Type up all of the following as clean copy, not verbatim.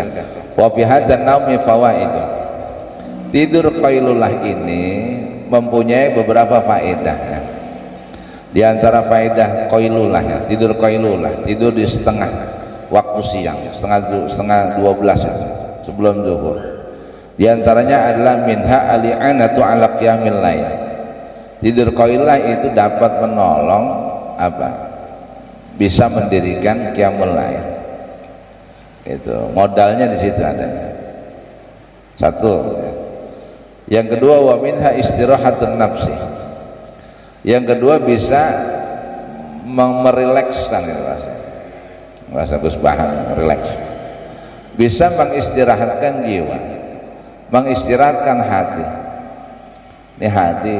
ditidurkan. Wa fi hadzal naumi fawaid. Tidur qailulah ini mempunyai beberapa faedah ya. Di antara faedah qailulah ya, tidur qailulah, tidur di setengah waktu siang, setengah 12 ya, sebelum zuhur. Di antaranya adalah minha ali'anatu ala qiyamil lail. Tidur qailulah itu dapat menolong apa? Bisa mendirikan qiyamul lail. Itu modalnya di situ adanya. Satu. Yang kedua wa minha istirahatun nafsi. Yang kedua bisa merilekskan itu bahasa Gus Bahan, rileks. Bisa mengistirahatkan jiwa, mengistirahatkan hati. Ini hati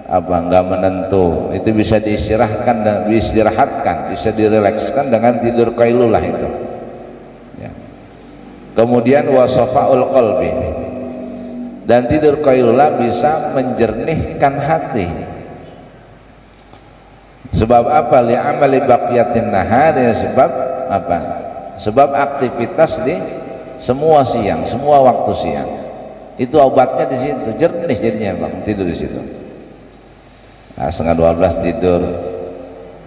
apa enggak menentu, itu bisa diistirahatkan, bisa dirilekskan dengan tidur qailulah itu. Ya. Kemudian wasafaul qalbi. Dan tidur qailulah bisa menjernihkan hati. Sebab apa? Li'amali baqiyatin nahar, ya sebab apa? Sebab aktivitas di semua siang, semua waktu siang. Itu obatnya di situ, jernih jadinya Bang, tidur di situ. Nah, setengah 12 tidur,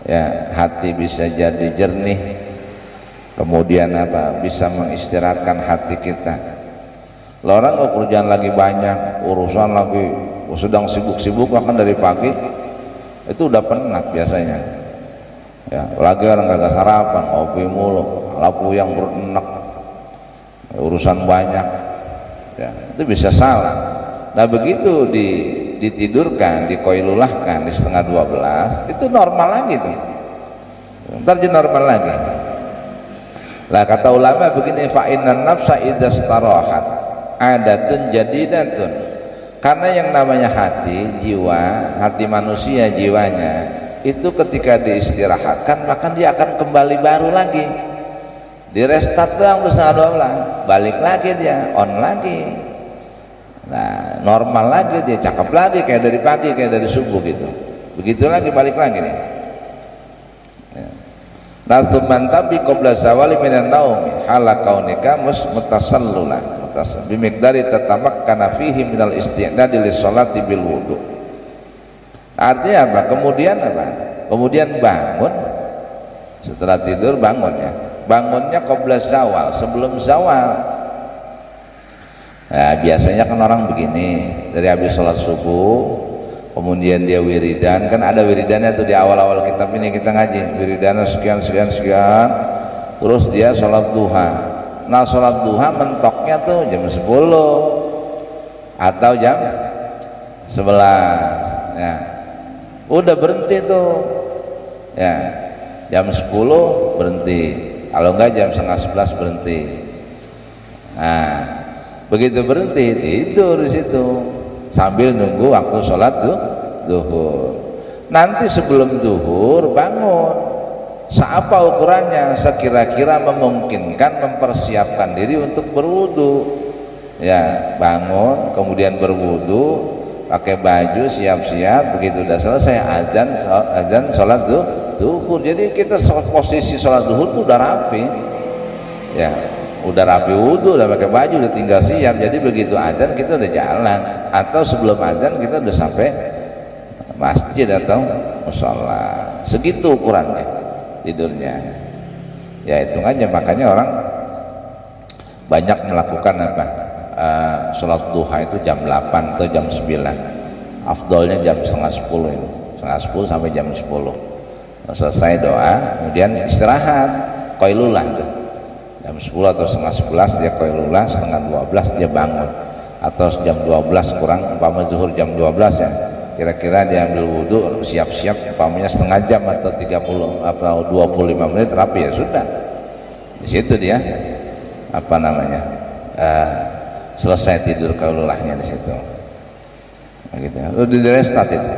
ya hati bisa jadi jernih. Kemudian apa? Bisa mengistirahatkan hati kita. Orang kalau kerjaan lagi banyak, urusan lagi sedang sibuk-sibuk bahkan dari pagi, itu udah penat biasanya ya, lagi orang kagak sarapan, ngopi mulu, lapu yang berenek, urusan banyak ya, itu bisa salah. Nah begitu ditidurkan, dikoilulahkan di setengah 12, itu normal lagi tuh, ntar jadi normal lagi. Lah kata ulama begini, fa innan nafsa idza starahat adatun jadidatun. Karena yang namanya hati, jiwa, hati manusia, jiwanya itu ketika diistirahatkan maka dia akan kembali baru lagi. Di restart doang terus setengah 12, balik lagi dia, on lagi. Nah, normal lagi dia, cakep lagi kayak dari pagi, kayak dari subuh gitu. Begitu lagi, balik lagi nih. Nasuman tabi qabla zawali minan naumi hala kaunika mutasallulah. Bimikdari tatamakkana fihi minal isti'dadi lis-sholati bil wudu. Artinya apa? Kemudian bangun, setelah tidur bangun ya. Bangunnya qabla zawal, sebelum zawal. Nah, biasanya kan orang begini, dari habis sholat subuh, kemudian dia wiridan, kan ada wiridannya tuh di awal-awal kitab ini kita ngaji, wiridannya sekian, terus dia sholat duha. Nah sholat duha mentoknya tuh jam 10 atau jam 11 ya, udah berhenti tuh ya, jam 10 berhenti, kalau enggak jam setengah 11 berhenti. Nah begitu berhenti tidur di situ sambil nunggu waktu sholat duhur. Nanti sebelum duhur bangun. Seapa ukurannya? Sekira-kira memungkinkan, mempersiapkan diri untuk berwudu ya, bangun kemudian berwudu, pakai baju, siap-siap, begitu udah selesai azan sholat duhur. Jadi kita posisi sholat duhur itu udah rapi ya, udah rapi wudu, udah pakai baju, udah tinggal siap. Jadi begitu azan kita udah jalan, atau sebelum azan kita udah sampai masjid atau mushola. Segitu ukurannya tidurnya ya, hitung aja. Makanya orang banyak melakukan apa, sholat duha itu jam 8 atau jam 9, afdolnya jam setengah 10 itu, setengah 10 sampai jam 10 selesai doa, kemudian istirahat qailulah tuh. Jam 10 atau setengah 11 dia qailulah, setengah 12 dia bangun, atau jam 12 kurang, umpama zuhur jam 12 ya, kira-kira dia ambil wudhu, siap-siap umpamanya setengah jam atau 30 atau 25 menit rapi, ya sudah di situ dia apa namanya, selesai tidur qailulahnya di situ gitu. Udah di restart itu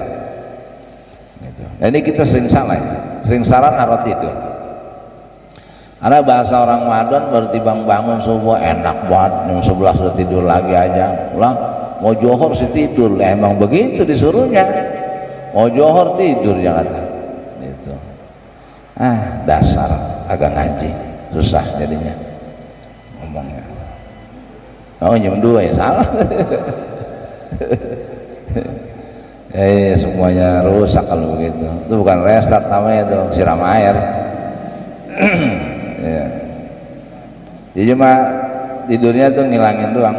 gitu. Nah, ini kita sering salah ya, sering salah naruh tidur. Karena bahasa orang Madon baru tibang bangun subuh enak banget, jam 11 sudah tidur lagi aja, pulang mau johor sih tidur. Lah emang begitu disuruhnya, mau johor tidur ya kata gitu. Dasar agak ngaji susah jadinya, ngomongnya. Oh jam 2 ya salah. Semuanya rusak kalau begitu. Itu bukan restart namanya, itu siram air. Ya. Jadi cuma tidurnya tuh ngilangin doang.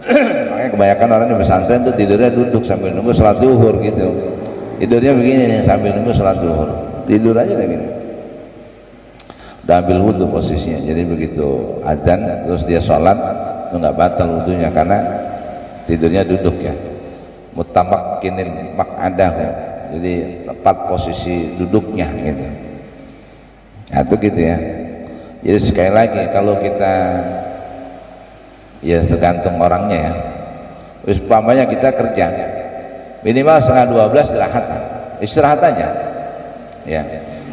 Makanya kebanyakan orang di pesantren tuh tidurnya duduk sambil nunggu sholat zuhur gitu. Tidurnya begini nih sambil nunggu sholat zuhur. Tidur aja kayak gini. Udah ambil wudhu posisinya. Jadi begitu azan terus dia sholat itu nggak batal wudhunya karena tidurnya duduk ya. Mutamakkinil maq'adahu. Jadi tepat posisi duduknya gitu. Nah, itu gitu ya. Jadi sekali lagi kalau kita ya tergantung orangnya ya. Terus umpamanya kita kerja minimal 11:30 istirahat aja ya,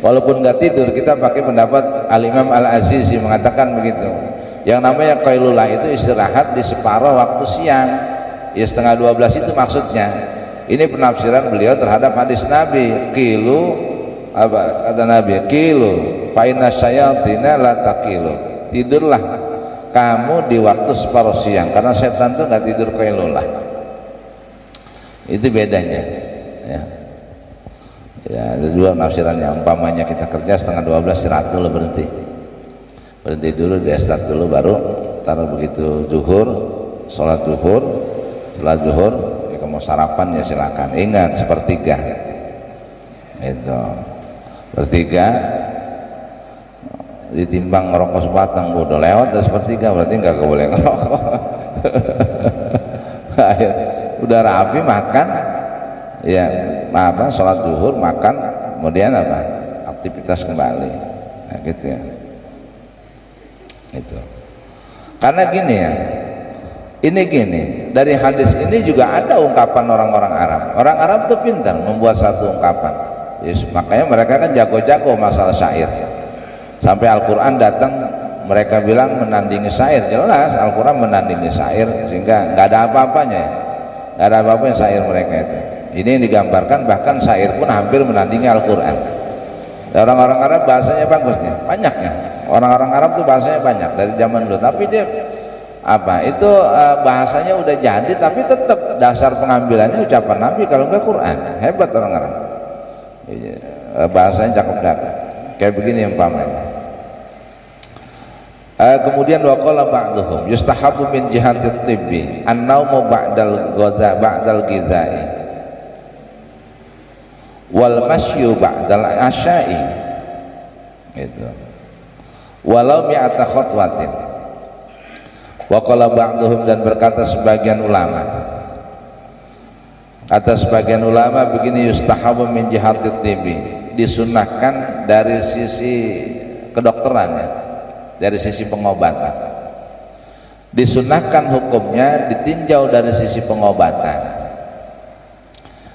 walaupun nggak tidur. Kita pakai pendapat Al-Imam Al-Azizi mengatakan begitu, yang namanya qailullah itu istirahat di separuh waktu siang ya, 11:30 itu maksudnya. Ini penafsiran beliau terhadap hadis Nabi, qilu apa kata Nabi, qilu fa inna syayatina la taqilu, tidurlah kamu di waktu separuh siang karena setan tuh nggak tidur qailullah. Itu bedanya ya. Ya ada dua penafsirannya. Umpamanya kita kerja 11:30 istirahat dulu, berhenti dulu, di-start dulu, baru taruh begitu zuhur, sholat zuhur, setelah zuhur ya kamu sarapan ya silakan. Ingat sepertiga itu, sepertiga ditimbang ngerokok sebatang, udah lewat dari sepertiga berarti nggak boleh ngerokok. Udah rapi makan ya, apa sholat zuhur, makan, kemudian apa aktivitas kembali. Nah, gitu ya. Itu karena gini ya, ini gini, dari hadis ini juga ada ungkapan orang-orang Arab. Orang Arab tuh pintar membuat satu ungkapan. Yes, makanya mereka kan jago-jago masalah syair. Sampai Al-Quran datang, mereka bilang menandingi syair. Jelas Al-Quran menandingi syair, sehingga nggak ada apa-apanya ya. Nggak ada apa-apanya syair mereka itu. Ini yang digambarkan, bahkan syair pun hampir menandingi Al-Quran. Orang-orang Arab bahasanya bagusnya, banyaknya. Orang-orang Arab tuh bahasanya banyak dari zaman dulu. Tapi dia apa itu bahasanya udah jadi, tapi tetap dasar pengambilannya ucapan Nabi, kalau enggak Quran. Hebat orang Arab. Bahasanya cakep-cakep. Kayak begini umpamanya. Kemudian waqala ba'duhum yustahabu min jihatit tibbi an-naumu ba'dal ghizai wal masyu ba'dal asya'i, gitu, walau mi'ata khutwatin. Waqala ba'duhum, dan berkata sebagian ulama, kata sebagian ulama begini, yustahabu min jihatit tibbi, disunahkan dari sisi kedokterannya, dari sisi pengobatan, disunahkan hukumnya ditinjau dari sisi pengobatan.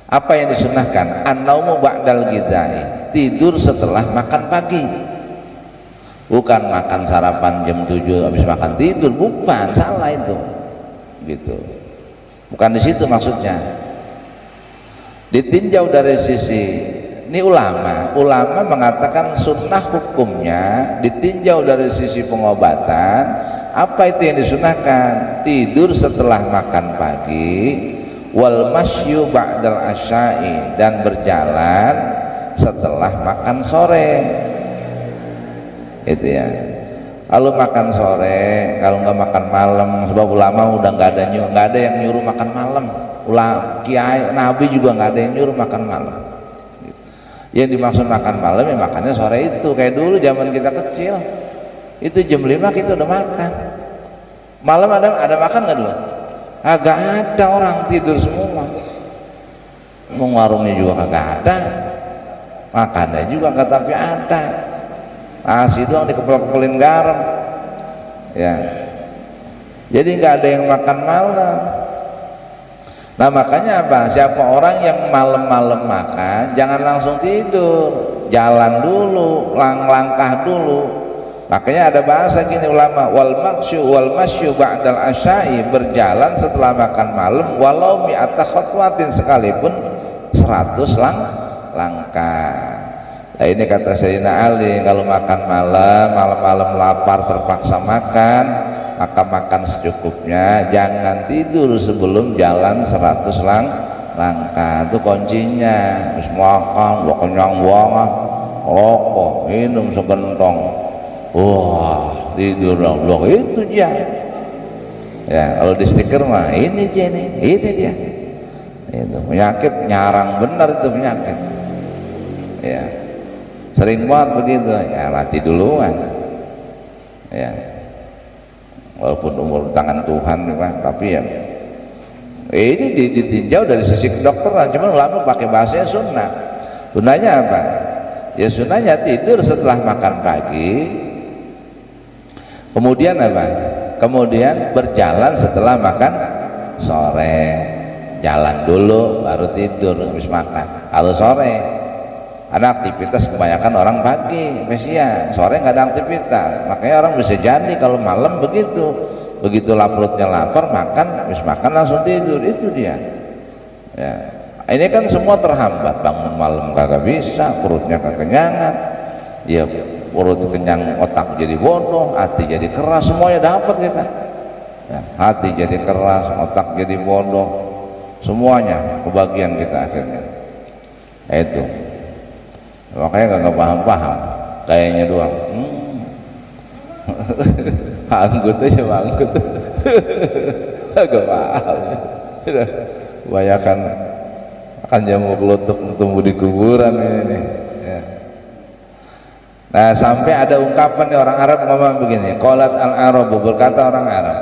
Apa yang disunahkan? An-naumu ba'dal ghidai, tidur setelah makan pagi. Bukan makan sarapan jam 7 habis makan tidur, bukan, salah itu. Gitu. Bukan di situ maksudnya. Ditinjau dari sisi, ini ulama mengatakan sunnah hukumnya ditinjau dari sisi pengobatan. Apa itu yang disunahkan? Tidur setelah makan pagi, wal masyu ba'dal asya'i, dan berjalan setelah makan sore. Itu ya. Kalau makan sore, kalau nggak makan malam, sebab ulama udah nggak ada yang nyuruh makan malam. Kiai Nabi juga nggak ada yang nyuruh makan malam. Yang dimaksud makan malam ya makannya sore itu. Kayak dulu zaman kita kecil itu jam 5 kita udah makan. Malam ada makan nggak dulu? Agak ada, orang tidur semua. Mau warungnya juga kagak ada, makannya juga nggak, tapi ada nasi doang dikepel-kepelin garam ya. Jadi nggak ada yang makan malam. Nah makanya apa? Siapa orang yang malam-malam makan, jangan langsung tidur, jalan dulu, langkah dulu. Makanya ada bahasa gini ulama, wal masyu ba'dal asya'i, berjalan setelah makan malam, walau mi'ata khutwatin, sekalipun 100 langkah. Nah, ini kata Sayyidina Ali, kalau makan malam-malam lapar terpaksa makan, maka makan secukupnya, jangan tidur sebelum jalan 100 langkah. Itu kuncinya. Habis makan gua kenyang banget, rokok, minum segentong, wah tidur dong. Itu dia ya. Kalau di stiker mah ini dia nih, ini dia. Itu penyakit nyarang benar, itu penyakit ya, sering banget begitu ya, mati duluan ya, walaupun umur tangan Tuhan tapi ya ini ditinjau dari sisi kedokteran. Cuman ulama pakai bahasanya sunnah. Sunnahnya apa? Ya sunnahnya tidur setelah makan pagi, kemudian apa? Kemudian berjalan setelah makan sore, jalan dulu baru tidur habis makan. Kalau sore ada aktivitas, kebanyakan orang pagi, siang, sore nggak ada aktivitas, makanya orang bisa jadi kalau malam begitu perutnya lapar, makan, habis makan langsung tidur. Itu dia ya. Ini kan semua terhambat, bangun malam kagak bisa, perutnya kekenyangan ya, perut kenyang, otak jadi bodoh, hati jadi keras, semuanya dapat kita ya. Hati jadi keras, otak jadi bodoh, semuanya kebagian kita akhirnya. Itu makanya nggak paham-paham, kayaknya doang. Anggut aja anggut. Agak paham. Kebanyakan akan jamu kelutuk tumbuh di kuburan ini. Ya. Nah, sampai ada ungkapan nih, orang Arab ngomong begini, qalat al-arabu, berkata orang Arab.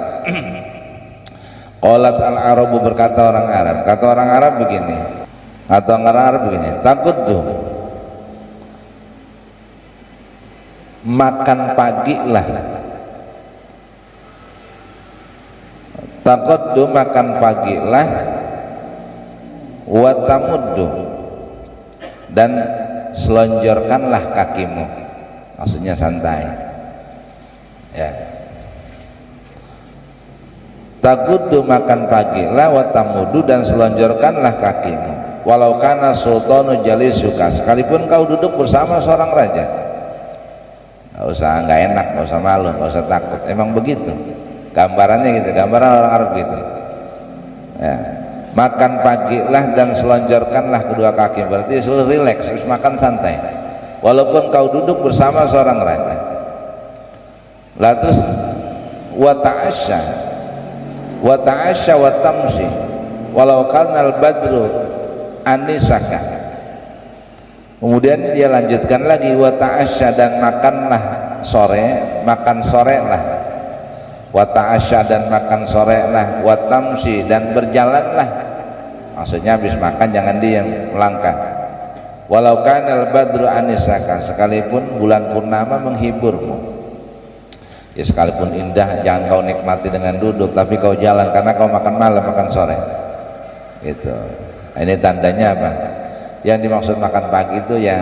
Qalat al-arabu, berkata orang Arab. Kata orang Arab begini. Kata orang Arab begini, takut tuh makan pagi lah, taqaddu makan pagi lah, wa tamuddu dan selonjorkanlah kakimu, maksudnya santai ya. Taqaddu makan pagi lah, wa tamuddu dan selonjorkanlah kakimu, walau kana sultanu jalisuka, sekalipun kau duduk bersama seorang raja. Nggak usah nggak enak, nggak usah malu, nggak usah takut. Emang begitu gambarannya gitu, gambaran orang Arab gitu ya. Makan pagilah dan selonjorkanlah kedua kaki, berarti selalu rileks, harus makan santai walaupun kau duduk bersama seorang raja. Lah terus wa ta'asya wa tamsi walau kanal badru anisaka. Kemudian dia lanjutkan lagi, wa ta'asya dan makanlah sore, makan sore lah, wa ta'asya dan makan sore lah, wa tamsi dan berjalanlah, maksudnya habis makan jangan diam, melangkah. Walau kanal badru anisaka, sekalipun bulan purnama menghiburmu ya, sekalipun indah jangan kau nikmati dengan duduk, tapi kau jalan karena kau makan malam, makan sore gitu. Ini tandanya apa? Yang dimaksud makan pagi itu ya,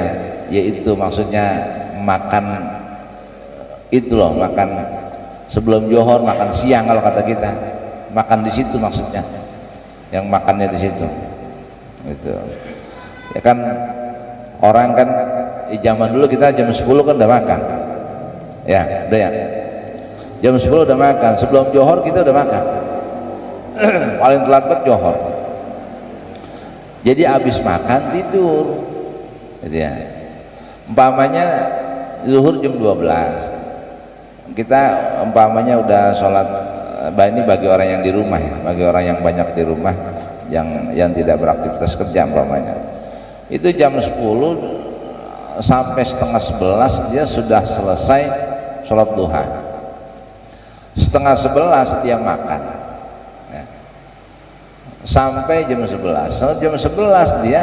yaitu maksudnya makan itu loh, makan sebelum johor, makan siang kalau kata kita, makan di situ maksudnya, yang makannya di situ. Itu ya kan, orang kan di zaman dulu kita jam 10 kan udah makan, ya udah ya, jam 10 udah makan, sebelum johor kita udah makan. Paling telat banget johor. Jadi habis makan tidur gitu ya. Umpamanya zuhur jam 12, kita umpamanya udah sholat, ini bagi orang yang di rumah ya, bagi orang yang banyak di rumah, yang tidak beraktivitas kerja umpamanya, itu jam 10 sampai setengah 11 dia sudah selesai sholat duha, setengah 11 dia makan sampai jam 11. So, jam 11 dia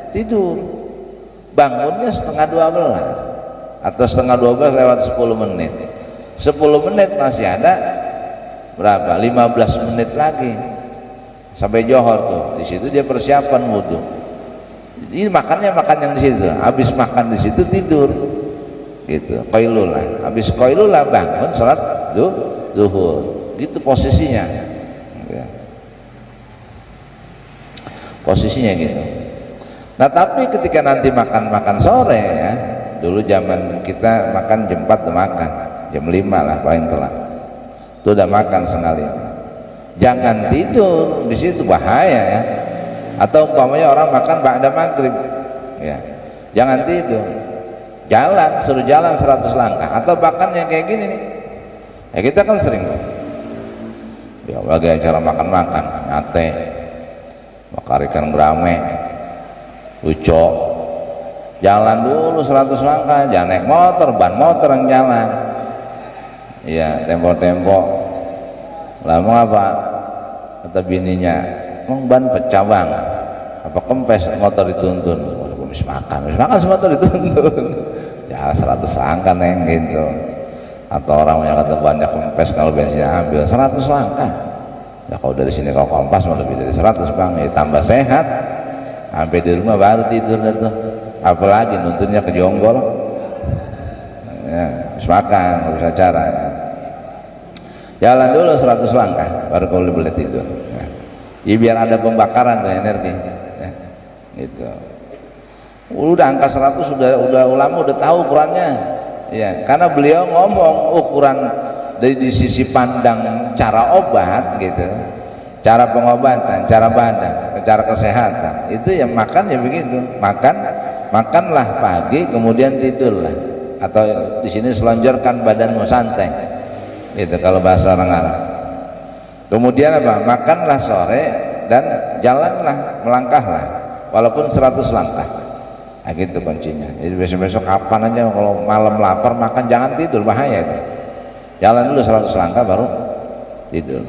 tidur, bangunnya setengah 12 atau setengah 12 lewat 10 menit. 10 menit masih ada berapa? 15 menit lagi sampai johor tuh. Di situ dia persiapan wudhu. Jadi makannya makan yang di situ. Habis makan di situ tidur. Gitu. Qailulah. Habis qailulah bangun salat zuhur. Gitu posisinya. Gitu. Posisinya gitu. Nah tapi ketika nanti makan sore ya, dulu zaman kita makan jam 4 udah makan, jam 5 lah paling telat itu udah makan setengah 5. Jangan tidur di situ, bahaya ya. Atau umpamanya orang makan ba'da maghrib ya, jangan tidur, jalan, suruh jalan 100 langkah. Atau bahkan yang kayak gini nih ya, kita kan sering ya bagi acara makan-makan nyate, bakar ikan gerame, ucok, jalan dulu 100 langkah, jangan naik motor, ban motor yang jalan iya, tempo-tempo lama apa kata bininya, emang ban pecah bang apa kempes motor dituntun. Habis makan motor dituntun ya 100 langkah neng gitu. Atau orang yang kata bannya kempes kalau bensinnya ambil 100 langkah ya, kalau dari sini kalau kompas mau lebih dari 100 bang ya, tambah sehat sampai di rumah baru tidur dah tuh, apalagi nuntunnya ke jonggol ya, habis makan nggak bisa cara ya. Jalan dulu 100 langkah baru kau boleh tidur ya. Ya biar ada pembakaran tuh energi ya. Gitu udah angka 100 udah ulama udah tahu ukurannya ya, karena beliau ngomong ukuran dari sisi pandang cara obat gitu, cara pengobatan, cara badan, cara kesehatan itu ya makan ya begitu, makanlah pagi kemudian tidurlah, atau di sini selonjorkan badanmu santai gitu kalau bahasa orang Arab. Kemudian apa, makanlah sore dan jalanlah, melangkahlah walaupun 100 langkah. Nah gitu kuncinya. Jadi besok-besok kapan aja kalau malam lapar makan, jangan tidur, bahaya itu. Jalan dulu 100 langkah baru tidur.